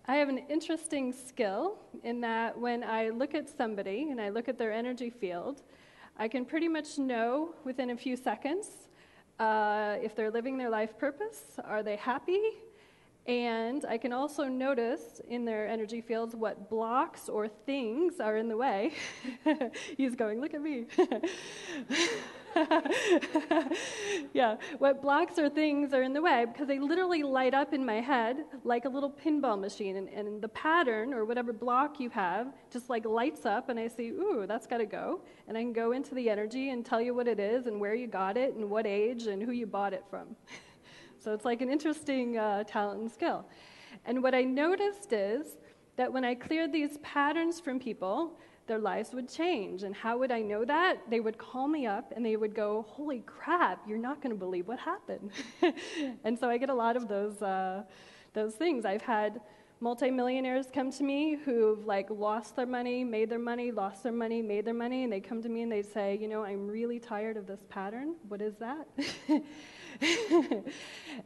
I have an interesting skill in that when I look at somebody and I look at their energy field, I can pretty much know within a few seconds if they're living their life purpose, are they happy, and I can also notice in their energy fields what blocks or things are in the way. He's going, look at me. Yeah, what blocks or things are in the way, because they literally light up in my head like a little pinball machine, and the pattern or whatever block you have just like lights up, and I see, ooh, that's got to go, and I can go into the energy and tell you what it is and where you got it and what age and who you bought it from. So it's like an interesting talent and skill. And what I noticed is that when I cleared these patterns from people, their lives would change. And how would I know that? They would call me up and they would go, holy crap, you're not going to believe what happened. And so I get a lot of those things. I've had multimillionaires come to me who've like lost their money, made their money, lost their money, made their money, and they come to me and they say, you know, I'm really tired of this pattern. What is that?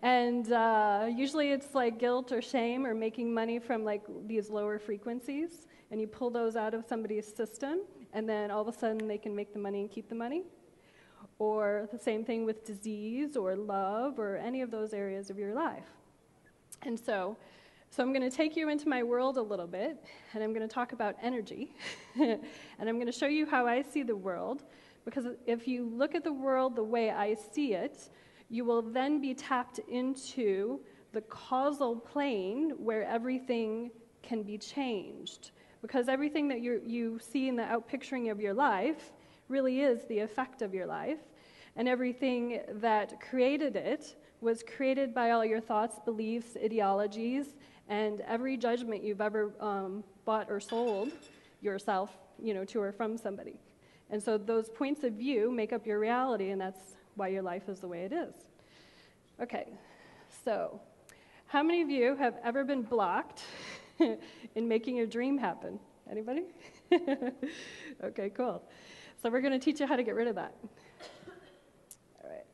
And usually it's like guilt or shame or making money from like these lower frequencies, and you pull those out of somebody's system, and then all of a sudden they can make the money and keep the money. Or the same thing with disease or love or any of those areas of your life. And so I'm going to take you into my world a little bit, and I'm going to talk about energy, and I'm going to show you how I see the world, because if you look at the world the way I see it, you will then be tapped into the causal plane where everything can be changed, because everything that you see in the outpicturing of your life really is the effect of your life, and everything that created it was created by all your thoughts, beliefs, ideologies, and every judgment you've ever bought or sold yourself, to or from somebody. And so those points of view make up your reality, and that's why your life is the way it is. Okay, so how many of you have ever been blocked in making your dream happen? Anybody? Okay, cool. So we're going to teach you how to get rid of that. All right.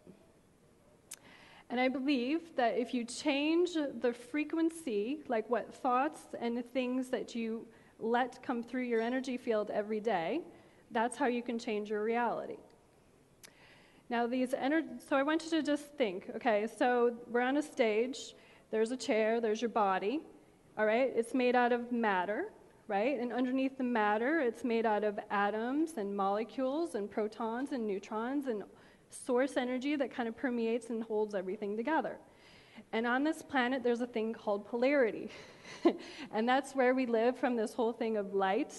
And I believe that if you change the frequency, like what thoughts and things that you let come through your energy field every day, that's how you can change your reality. Now, so I want you to just think, okay, so we're on a stage, there's a chair, there's your body, all right? It's made out of matter, right? And underneath the matter, it's made out of atoms and molecules and protons and neutrons and source energy that kind of permeates and holds everything together. And on this planet, there's a thing called polarity. And that's where we live from this whole thing of light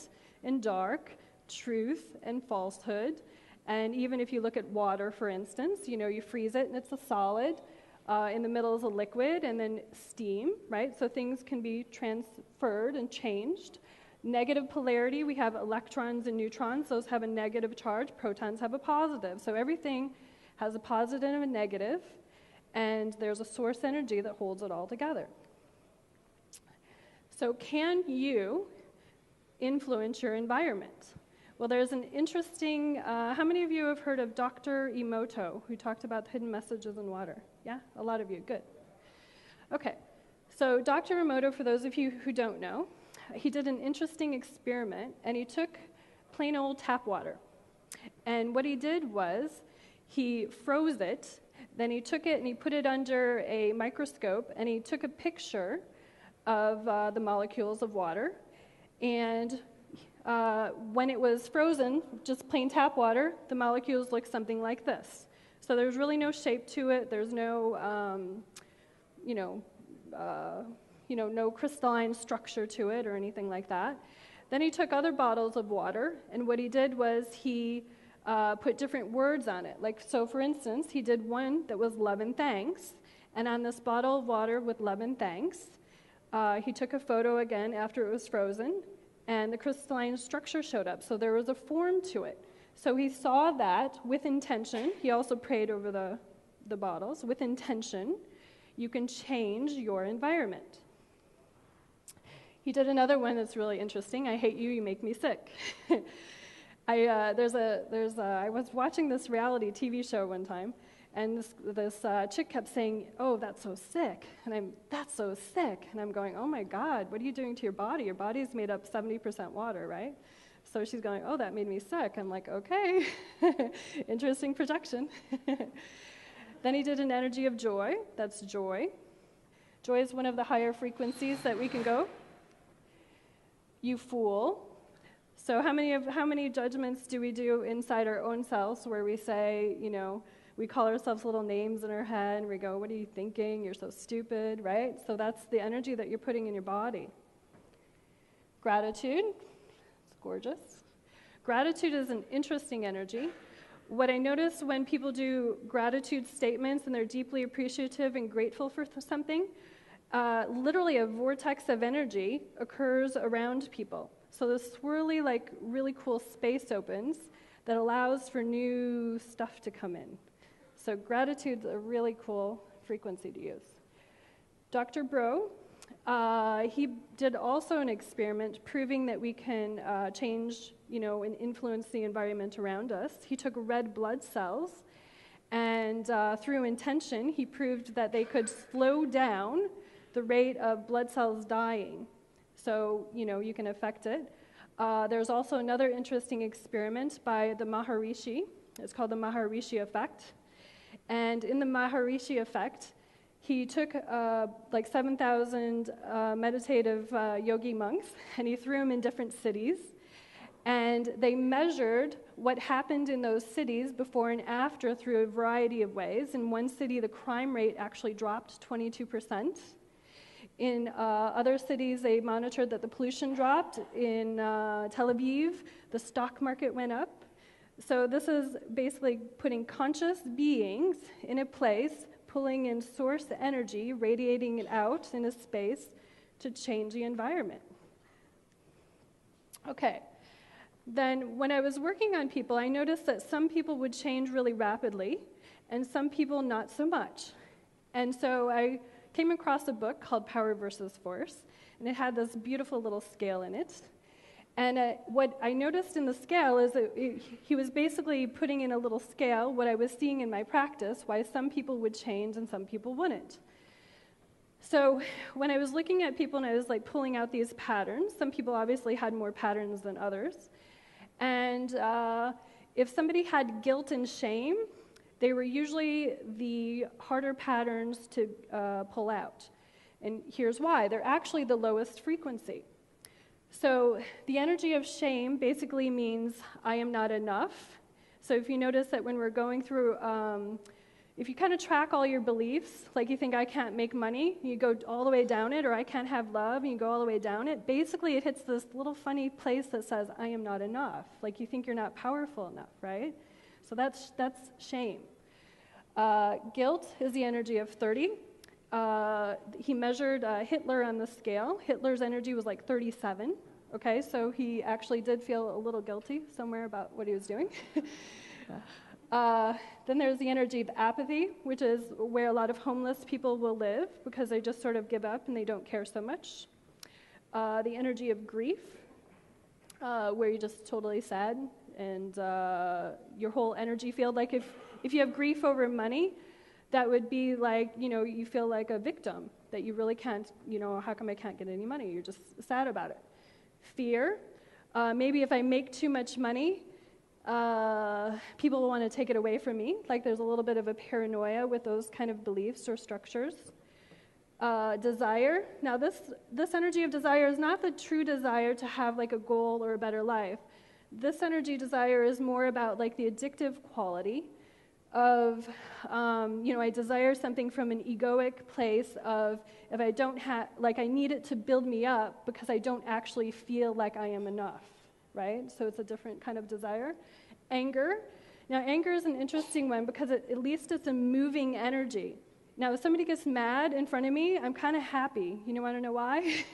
and dark, truth and falsehood. And even if you look at water, for instance, you freeze it and it's a solid. In the middle is a liquid, and then steam, right? So things can be transferred and changed. Negative polarity, we have electrons and neutrons. Those have a negative charge. Protons have a positive. So everything has a positive and a negative, and there's a source energy that holds it all together. So can you influence your environment? Well, there's an interesting, how many of you have heard of Dr. Emoto, who talked about hidden messages in water? Yeah, a lot of you, good. Okay, so Dr. Emoto, for those of you who don't know, he did an interesting experiment, and he took plain old tap water. And what he did was he froze it, then he took it and he put it under a microscope, and he took a picture of the molecules of water. And when it was frozen, just plain tap water, the molecules looked something like this. So there's really no shape to it. There's no, no crystalline structure to it or anything like that. Then he took other bottles of water, and what he did was he put different words on it. Like, so for instance, he did one that was love and thanks, and on this bottle of water with love and thanks, he took a photo again after it was frozen, and the crystalline structure showed up. So there was a form to it. So he saw that with intention. He also prayed over the bottles. With intention, you can change your environment. He did another one that's really interesting. I hate you, you make me sick. I was watching this reality TV show one time, and this chick kept saying, "Oh, that's so sick," and "That's so sick," and I'm going, "Oh my God, what are you doing to your body? Your body's made up 70% water, right?" So she's going, "Oh, that made me sick." I'm like, "Okay, interesting projection." Then he did an energy of joy. That's joy. Joy is one of the higher frequencies that we can go. You fool. So how many judgments do we do inside our own selves where we say, we call ourselves little names in our head and we go, "What are you thinking? You're so stupid," right? So that's the energy that you're putting in your body. Gratitude. It's gorgeous. Gratitude is an interesting energy. What I notice when people do gratitude statements and they're deeply appreciative and grateful for something, literally a vortex of energy occurs around people. So this swirly, really cool space opens that allows for new stuff to come in. So gratitude's a really cool frequency to use. Dr. Bro, he did also an experiment proving that we can change, and influence the environment around us. He took red blood cells, and through intention, he proved that they could slow down the rate of blood cells dying. So, you can affect it. There's also another interesting experiment by the Maharishi. It's called the Maharishi effect. And in the Maharishi effect, he took 7,000 meditative yogi monks, and he threw them in different cities. And they measured what happened in those cities before and after through a variety of ways. In one city, the crime rate actually dropped 22%. In other cities, they monitored that the pollution dropped. In Tel Aviv, the stock market went up. So this is basically putting conscious beings in a place, pulling in source energy, radiating it out in a space to change the environment. Okay. Then when I was working on people, I noticed that some people would change really rapidly, and some people not so much. And so I came across a book called Power versus Force, and it had this beautiful little scale in it. And what I noticed in the scale is that he was basically putting in a little scale what I was seeing in my practice, why some people would change and some people wouldn't. So when I was looking at people and I was pulling out these patterns, some people obviously had more patterns than others. And if somebody had guilt and shame, they were usually the harder patterns to pull out. And here's why. They're actually the lowest frequency. So the energy of shame basically means I am not enough. So if you notice that when we're going through, if you kind of track all your beliefs, like you think I can't make money, you go all the way down it, or I can't have love, and you go all the way down it, basically it hits this little funny place that says I am not enough. Like you think you're not powerful enough, right? So that's shame. Guilt is the energy of 30. He measured Hitler on the scale. Hitler's energy was 37. Okay, so he actually did feel a little guilty somewhere about what he was doing. Then there's the energy of apathy, which is where a lot of homeless people will live because they just sort of give up and they don't care so much. The energy of grief, where you're just totally sad and your whole energy field, if you have grief over money, that would be you feel like a victim, that you really can't, how come I can't get any money? You're just sad about it. Fear, maybe if I make too much money, people will want to take it away from me. There's a little bit of a paranoia with those kind of beliefs or structures. Desire. Now this energy of desire is not the true desire to have a goal or a better life. This energy desire is more about the addictive quality of, I desire something from an egoic place of if I don't have, I need it to build me up because I don't actually feel like I am enough, right? So it's a different kind of desire. Anger. Now, anger is an interesting one because at least it's a moving energy. Now, if somebody gets mad in front of me, I'm kind of happy. You want to know why?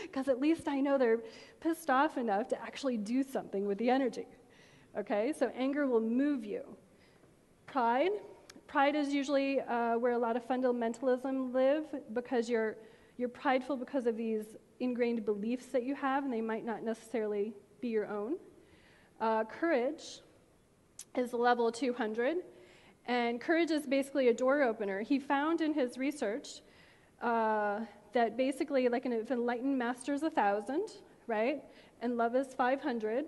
Because at least I know they're pissed off enough to actually do something with the energy. Okay, so anger will move you. Pride. Pride is usually where a lot of fundamentalism live because you're prideful because of these ingrained beliefs that you have, and they might not necessarily be your own. Courage is level 200, and courage is basically a door opener. He found in his research that basically, like if enlightened master is 1,000, right, and love is 500,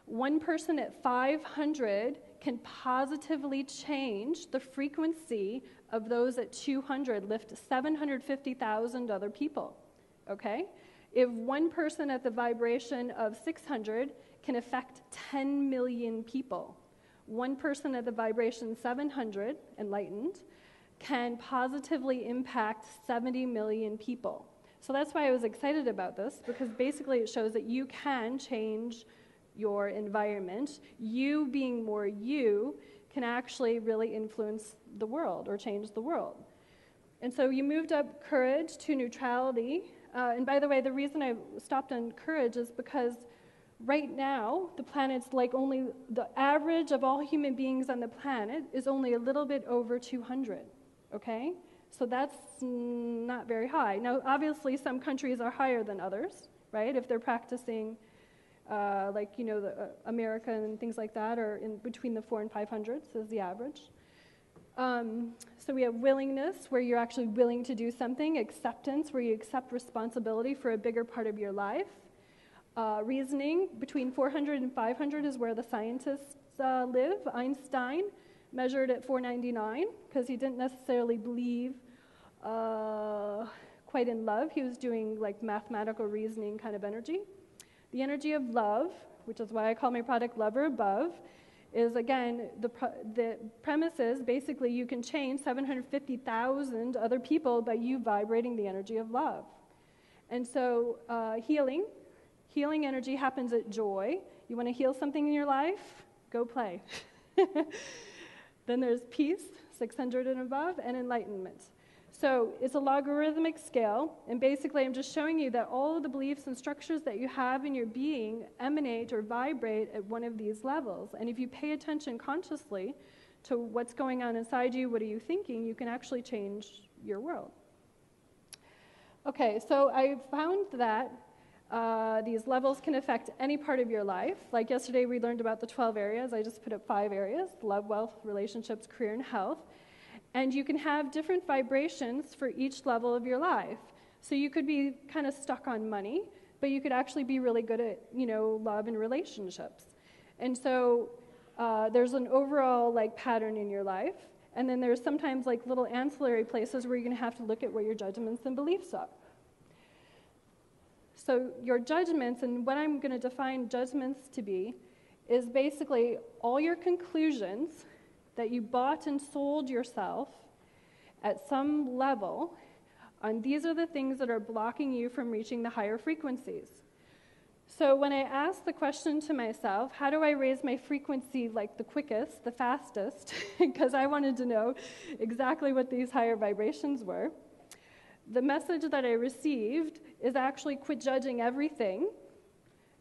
one person at 500 can positively change the frequency of those at 200, lift 750,000 other people, okay? If one person at the vibration of 600 can affect 10 million people, one person at the vibration 700, enlightened, can positively impact 70 million people. So that's why I was excited about this, because basically it shows that you can change your environment. You being more you can actually really influence the world or change the world. And so you moved up courage to neutrality. And by the way, the reason I stopped on courage is because right now, the planet's like only, the average of all human beings on the planet is only a little bit over 200, okay? So that's not very high. Now, obviously, some countries are higher than others, right? If they're practicing, America and things like that, are in between the 400 and 500s is the average. So we have willingness, where you're actually willing to do something. Acceptance, where you accept responsibility for a bigger part of your life. Reasoning, between 400 and 500 is where the scientists live. Einstein measured at 499 because he didn't necessarily believe quite in love. He was doing like mathematical reasoning kind of energy. The energy of love, which is why I call my product Love or Above, is again, the premise is basically you can change 750,000 other people by you vibrating the energy of love. And so healing energy happens at joy. You want to heal something in your life? Go play. Then there's peace, 600 and above, and enlightenment. So it's a logarithmic scale, and basically I'm just showing you that all of the beliefs and structures that you have in your being emanate or vibrate at one of these levels. And if you pay attention consciously to what's going on inside you, what are you thinking, you can actually change your world. Okay, so I found that these levels can affect any part of your life. Like yesterday we learned about the 12 areas. I just put up 5 areas: love, wealth, relationships, career, and health. And you can have different vibrations for each level of your life. So you could be kind of stuck on money, but you could actually be really good at, love and relationships. And so there's an overall pattern in your life. And then there's sometimes little ancillary places where you're going to have to look at what your judgments and beliefs are. So your judgments, and what I'm going to define judgments to be, is basically all your conclusions that you bought and sold yourself at some level, and these are the things that are blocking you from reaching the higher frequencies. So when I asked the question to myself, how do I raise my frequency the quickest, the fastest, because I wanted to know exactly what these higher vibrations were, the message that I received is actually quit judging everything.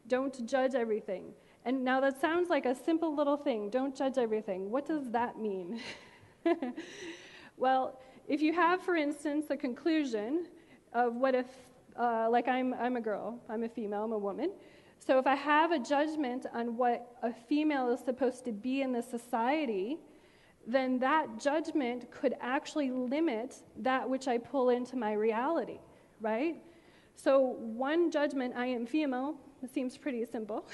Don't judge everything. And now that sounds like a simple little thing, don't judge everything. What does that mean? Well, if you have, for instance, a conclusion of what if, I'm a girl, I'm a female, I'm a woman. So if I have a judgment on what a female is supposed to be in the society, then that judgment could actually limit that which I pull into my reality, right? So one judgment, I am female, it seems pretty simple,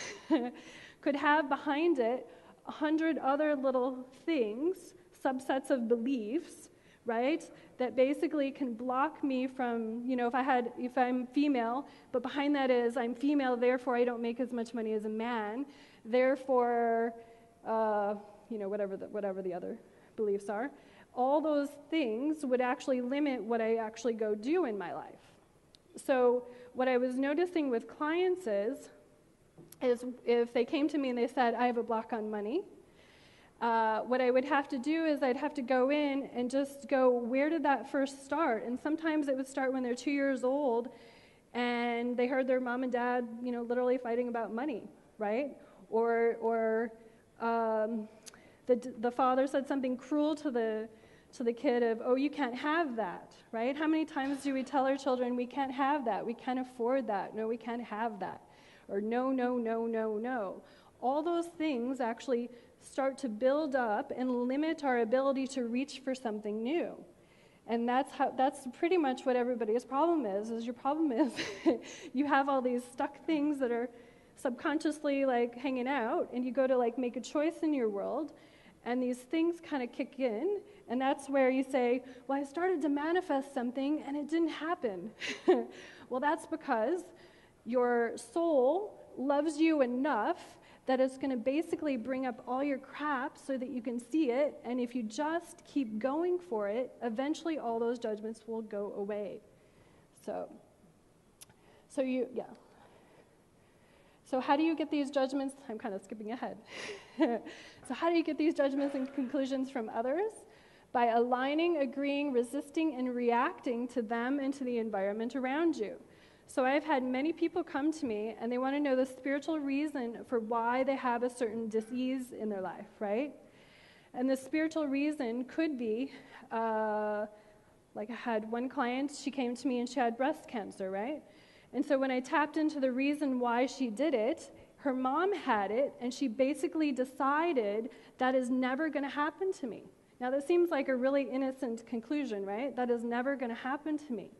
could have behind it 100 other little things, subsets of beliefs, right, that basically can block me from, if I'm female, but behind that is I'm female, therefore I don't make as much money as a man, therefore, whatever the other beliefs are, all those things would actually limit what I actually go do in my life. So what I was noticing with clients is if they came to me and they said, I have a block on money, what I would have to do is I'd have to go in and just go, where did that first start? And sometimes it would start when they're 2 years old and they heard their mom and dad, literally fighting about money, right? Or the father said something cruel to the kid of, oh, you can't have that, right? How many times do we tell our children, we can't have that, we can't afford that, no, we can't have that, or no, no, no, no, no. all those things actually start to build up and limit our ability to reach for something new. And that's pretty much what everybody's problem is your problem is you have all these stuck things that are subconsciously like hanging out, and you go to like make a choice in your world, and these things kind of kick in, and that's where you say, well, I started to manifest something and it didn't happen. Well, that's because your soul loves you enough that it's going to basically bring up all your crap so that you can see it, and if you just keep going for it, eventually all those judgments will go away. So how do you get these judgments? I'm kind of skipping ahead. So how do you get these judgments and conclusions from others? By aligning, agreeing, resisting, and reacting to them and to the environment around you. So I've had many people come to me, and they want to know the spiritual reason for why they have a certain disease in their life, right? And the spiritual reason could be, like I had one client, she came to me and she had breast cancer, right? And so when I tapped into the reason why she did it, her mom had it, and she basically decided that is never going to happen to me. Now that seems like a really innocent conclusion, right? That is never going to happen to me.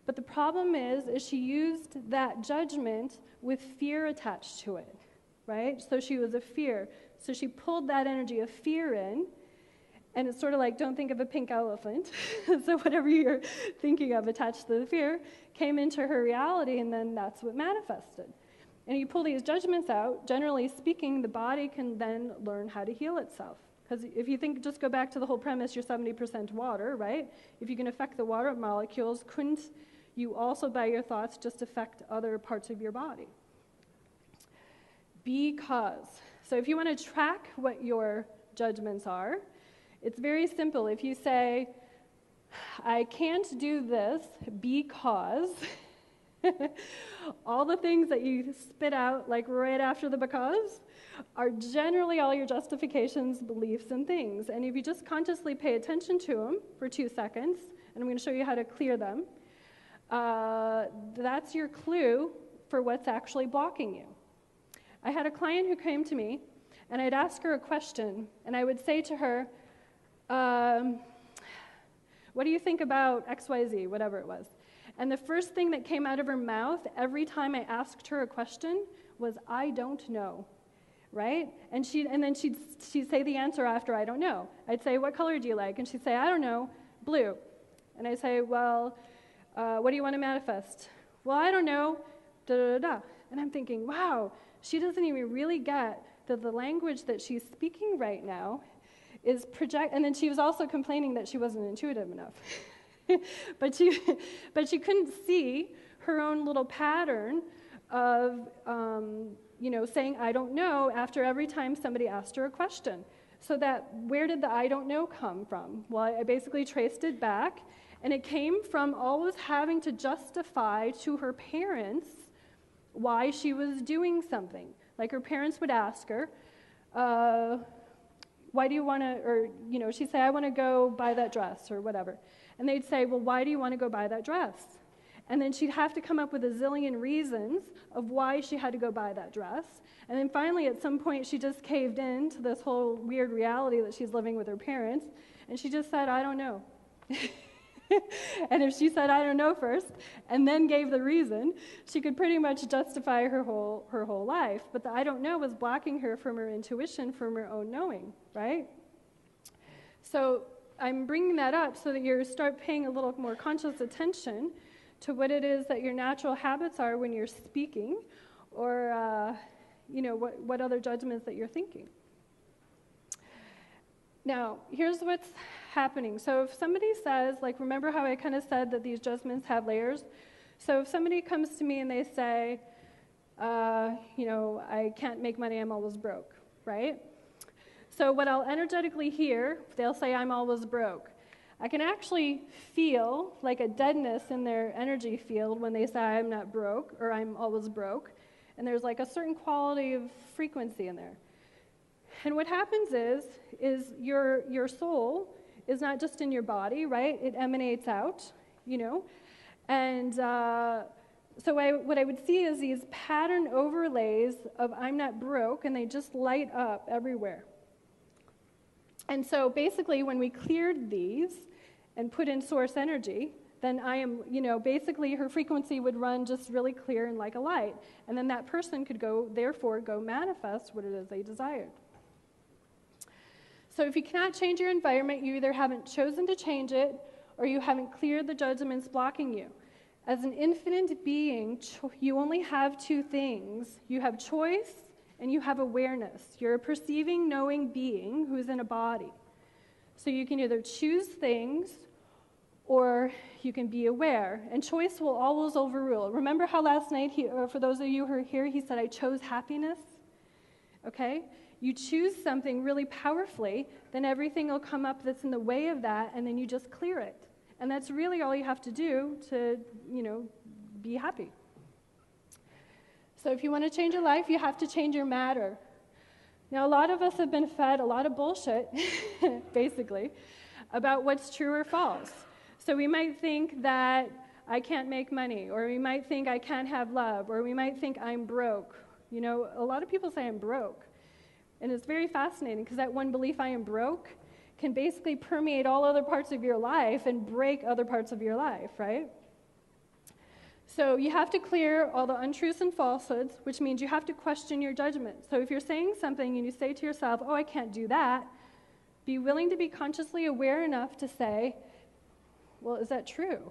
But the problem is she used that judgment with fear attached to it, right? So she was a fear. So she pulled that energy of fear in, and it's sort of like, don't think of a pink elephant. So whatever you're thinking of attached to the fear came into her reality, and then that's what manifested. And you pull these judgments out, generally speaking, the body can then learn how to heal itself. Because if you think, just go back to the whole premise, you're 70% water, right? If you can affect the water molecules, couldn't you also, by your thoughts, just affect other parts of your body? Because. So if you want to track what your judgments are, it's very simple. If you say, I can't do this because, all the things that you spit out like right after the because are generally all your justifications, beliefs, and things. And if you just consciously pay attention to them for 2 seconds, and I'm going to show you how to clear them, that's your clue for what's actually blocking you. I had a client who came to me, and I'd ask her a question, and I would say to her, what do you think about XYZ, whatever it was? And the first thing that came out of her mouth every time I asked her a question was, I don't know, right? And then she'd say the answer after, I don't know. I'd say, what color do you like? And she'd say, I don't know, blue. And I'd say, well, what do you want to manifest? Well, I don't know, da-da-da-da. And I'm thinking, wow, she doesn't even really get that the language that she's speaking right now is and then she was also complaining that she wasn't intuitive enough. but she couldn't see her own little pattern of, saying, I don't know, after every time somebody asked her a question. So where did the I don't know come from? Well, I basically traced it back, and it came from always having to justify to her parents why she was doing something. Like her parents would ask her, why do you want to, or, she'd say, I want to go buy that dress or whatever. And they'd say, well, why do you want to go buy that dress? And then she'd have to come up with a zillion reasons of why she had to go buy that dress. And then finally, at some point, she just caved in to this whole weird reality that she's living with her parents. And she just said, I don't know. And if she said, I don't know first, and then gave the reason, she could pretty much justify her whole life. But the I don't know was blocking her from her intuition, from her own knowing, right? So I'm bringing that up so that you start paying a little more conscious attention to what it is that your natural habits are when you're speaking, or what other judgments that you're thinking. Now, here's what's happening. So if somebody says, remember how I kind of said that these judgments have layers? So if somebody comes to me and they say, I can't make money, I'm always broke, right? So what I'll energetically hear, they'll say, I'm always broke. I can actually feel like a deadness in their energy field when they say, I'm not broke, or I'm always broke. And there's like a certain quality of frequency in there. And what happens is your soul is not just in your body, right? It emanates out, And So what I would see is these pattern overlays of I'm not broke, and they just light up everywhere. And so basically, when we cleared these and put in source energy, then I am, basically her frequency would run just really clear and like a light. And then that person could therefore go manifest what it is they desired. So if you cannot change your environment, you either haven't chosen to change it or you haven't cleared the judgments blocking you. As an infinite being, you only have two things. You have choice and you have awareness. You're a perceiving, knowing being who's in a body. So you can either choose things or you can be aware. And choice will always overrule. Remember how last night, for those of you who are here, he said, I chose happiness? Okay? You choose something really powerfully, then everything will come up that's in the way of that, and then you just clear it. And that's really all you have to do to, be happy. So if you want to change your life, you have to change your matter. Now, a lot of us have been fed a lot of bullshit, basically, about what's true or false. So we might think that I can't make money, or we might think I can't have love, or we might think I'm broke. A lot of people say I'm broke. And it's very fascinating because that one belief, I am broke, can basically permeate all other parts of your life and break other parts of your life, right? So you have to clear all the untruths and falsehoods, which means you have to question your judgment. So if you're saying something and you say to yourself, oh, I can't do that, be willing to be consciously aware enough to say, well, is that true?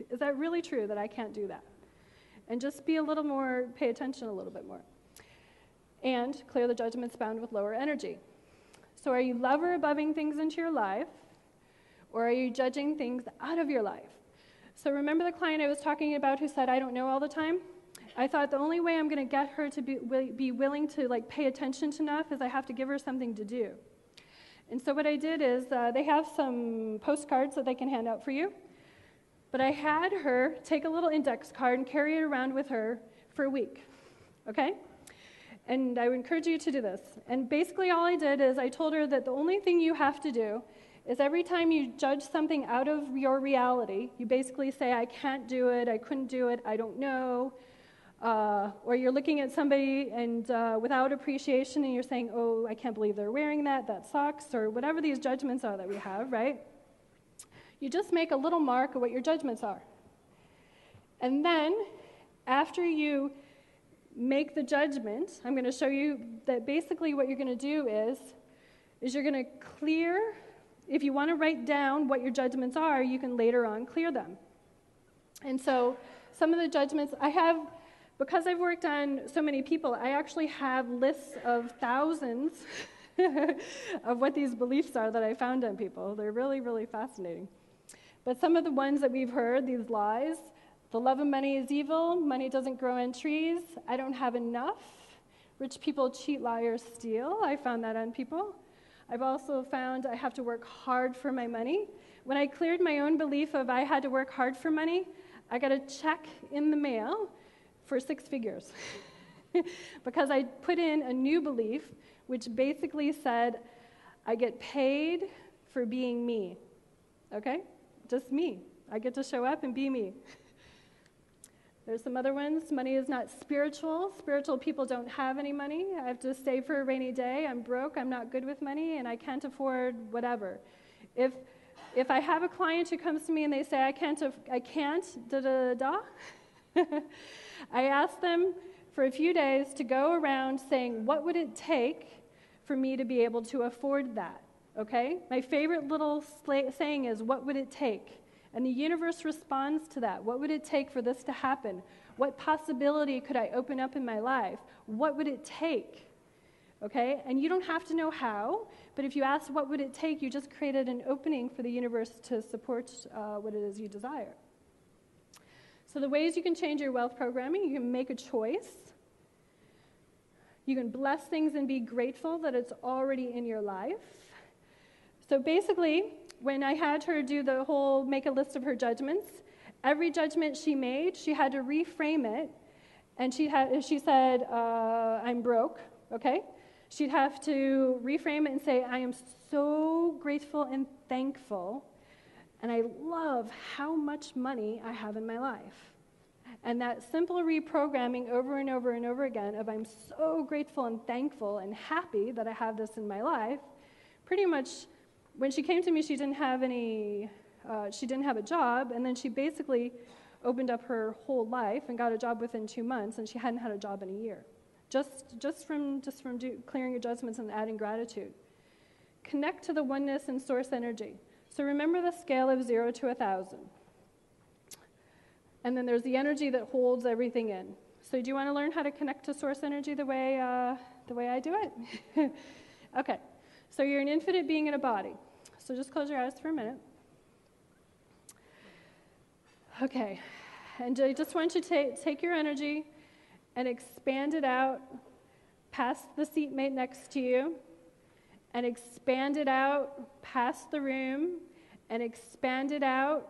Is that really true that I can't do that? And just be a little more, pay attention a little bit more. And clear the judgments bound with lower energy. So are you lover aboveing things into your life, or are you judging things out of your life? So remember the client I was talking about who said, I don't know all the time? I thought the only way I'm going to get her to be willing to pay attention enough is I have to give her something to do. And so what I did is they have some postcards that they can hand out for you. But I had her take a little index card and carry it around with her for a week. Okay? And I would encourage you to do this. And basically all I did is I told her that the only thing you have to do is every time you judge something out of your reality, you basically say, I can't do it, I couldn't do it, I don't know. Or you're looking at somebody and without appreciation and you're saying, oh, I can't believe they're wearing that sucks, or whatever these judgments are that we have, right? You just make a little mark of what your judgments are. And then, after you make the judgment, I'm going to show you that basically what you're going to do is you're going to clear. If you want to write down what your judgments are, you can later on clear them. And so some of the judgments I have, because I've worked on so many people, I actually have lists of thousands of what these beliefs are that I found on people. They're really, really fascinating. But some of the ones that we've heard, these lies, the love of money is evil, money doesn't grow on trees, I don't have enough, rich people cheat, lie, or steal. I found that on people. I've also found I have to work hard for my money. When I cleared my own belief of I had to work hard for money, I got a check in the mail for 6 figures. Because I put in a new belief, which basically said, I get paid for being me. Okay? Just me. I get to show up and be me. There's some other ones. Money is not spiritual. Spiritual people don't have any money. I have to save for a rainy day. I'm broke. I'm not good with money, and I can't afford whatever. If I have a client who comes to me and they say, I can't, da-da-da, I ask them for a few days to go around saying, what would it take for me to be able to afford that? Okay? My favorite little saying is, what would it take? And the universe responds to that. What would it take for this to happen? What possibility could I open up in my life? What would it take? Okay? And you don't have to know how, but if you ask what would it take, you just created an opening for the universe to support what it is you desire. So the ways you can change your wealth programming, you can make a choice. You can bless things and be grateful that it's already in your life. So basically, when I had her do the whole make a list of her judgments, every judgment she made, she had to reframe it. And she said, I'm broke, okay? She'd have to reframe it and say, I am so grateful and thankful, and I love how much money I have in my life. And that simple reprogramming over and over and over again of I'm so grateful and thankful and happy that I have this in my life, pretty much when she came to me, she didn't have a job, and then she basically opened up her whole life and got a job within 2 months, and she hadn't had a job in a year, just from clearing your judgments and adding gratitude. Connect to the oneness and source energy. So remember the scale of 0 to 1,000. And then there's the energy that holds everything in. So do you want to learn how to connect to source energy the way I do it? Okay. So you're an infinite being in a body. So just close your eyes for a minute. Okay. And I just want you to take your energy and expand it out past the seatmate next to you, and expand it out past the room, and expand it out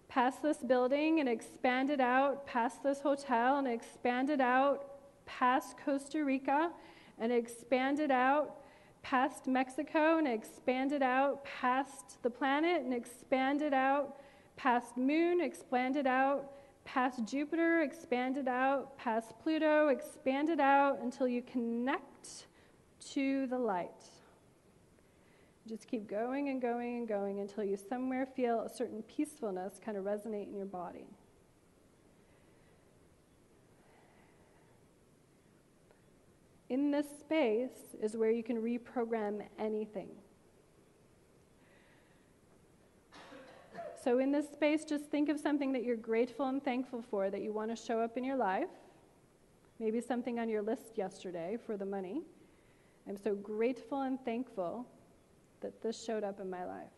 past this building, and expand it out past this hotel, and expand it out past Costa Rica, and expand it out past Mexico, and expand it out past the planet, and expand it out past Moon, expand it out past Jupiter, expand it out past Pluto, expand it out until you connect to the light. Just keep going and going and going until you somewhere feel a certain peacefulness kind of resonate in your body. In this space is where you can reprogram anything. So in this space, just think of something that you're grateful and thankful for that you want to show up in your life. Maybe something on your list yesterday for the money. I'm so grateful and thankful that this showed up in my life.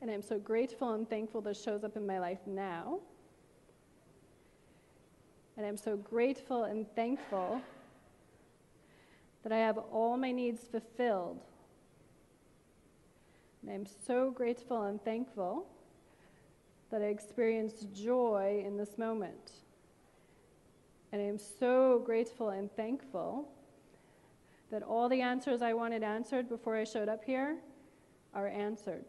And I'm so grateful and thankful this shows up in my life now. And I'm so grateful and thankful that I have all my needs fulfilled. And I'm so grateful and thankful that I experienced joy in this moment. And I'm so grateful and thankful that all the answers I wanted answered before I showed up here are answered.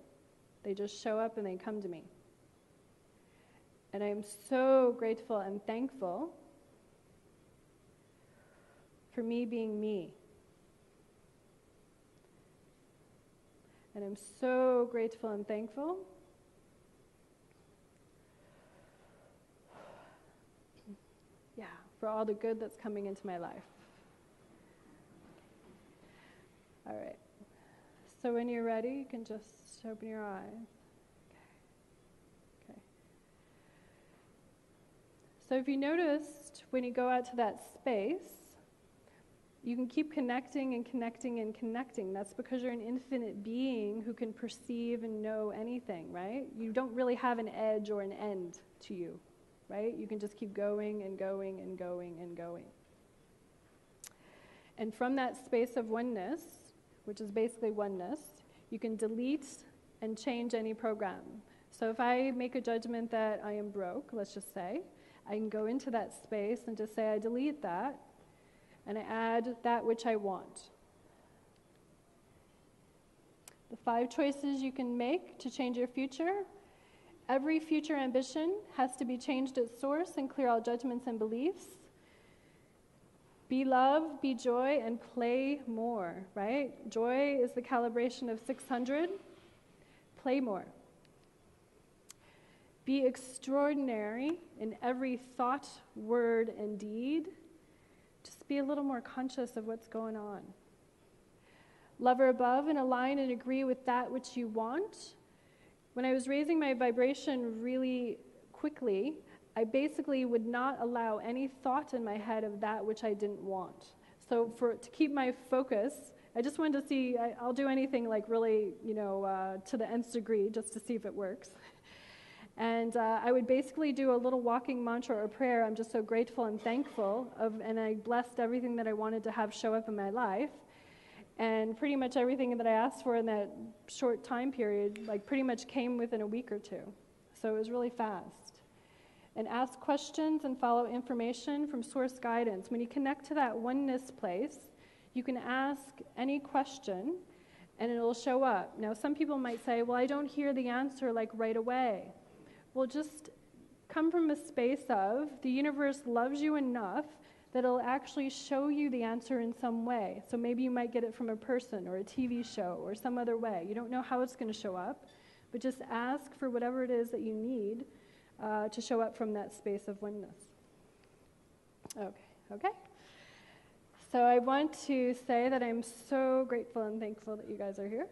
They just show up and they come to me. And I'm so grateful and thankful for me being me. And I'm so grateful and thankful for all the good that's coming into my life. All right. So when you're ready, you can just open your eyes. Okay. So if you noticed, when you go out to that space, you can keep connecting and connecting and connecting. That's because you're an infinite being who can perceive and know anything, right? You don't really have an edge or an end to you, right? You can just keep going and going and going and going. And from that space of oneness, which is basically oneness, you can delete and change any program. So if I make a judgment that I am broke, let's just say, I can go into that space and just say I delete that, and I add that which I want. The 5 choices you can make to change your future. Every future ambition has to be changed at source and clear all judgments and beliefs. Be love, be joy, and play more, right? Joy is the calibration of 600. Play more. Be extraordinary in every thought, word, and deed. Just be a little more conscious of what's going on. Love her above and align and agree with that which you want. When I was raising my vibration really quickly, I basically would not allow any thought in my head of that which I didn't want. So to keep my focus, I just wanted to see, I'll do anything like really, to the nth degree just to see if it works. And I would basically do a little walking mantra or prayer. I'm just so grateful and thankful and I blessed everything that I wanted to have show up in my life. And pretty much everything that I asked for in that short time period, pretty much came within a week or two. So it was really fast. And ask questions and follow information from source guidance. When you connect to that oneness place, you can ask any question, and it'll show up. Now, some people might say, well, I don't hear the answer like right away. Well, just come from a space of the universe loves you enough that it'll actually show you the answer in some way. So maybe you might get it from a person or a TV show or some other way. You don't know how it's going to show up, but just ask for whatever it is that you need to show up from that space of oneness. Okay. So I want to say that I'm so grateful and thankful that you guys are here.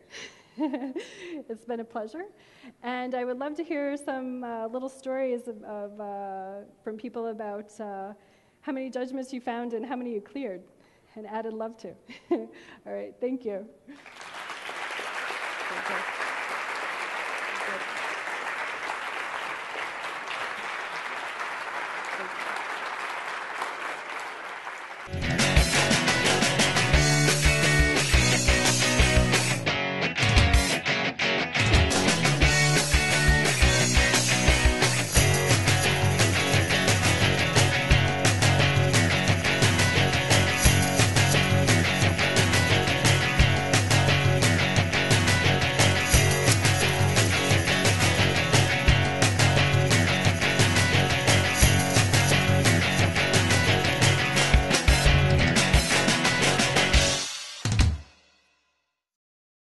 It's been a pleasure. And I would love to hear some little stories from people about how many judgments you found and how many you cleared and added love to. All right, thank you.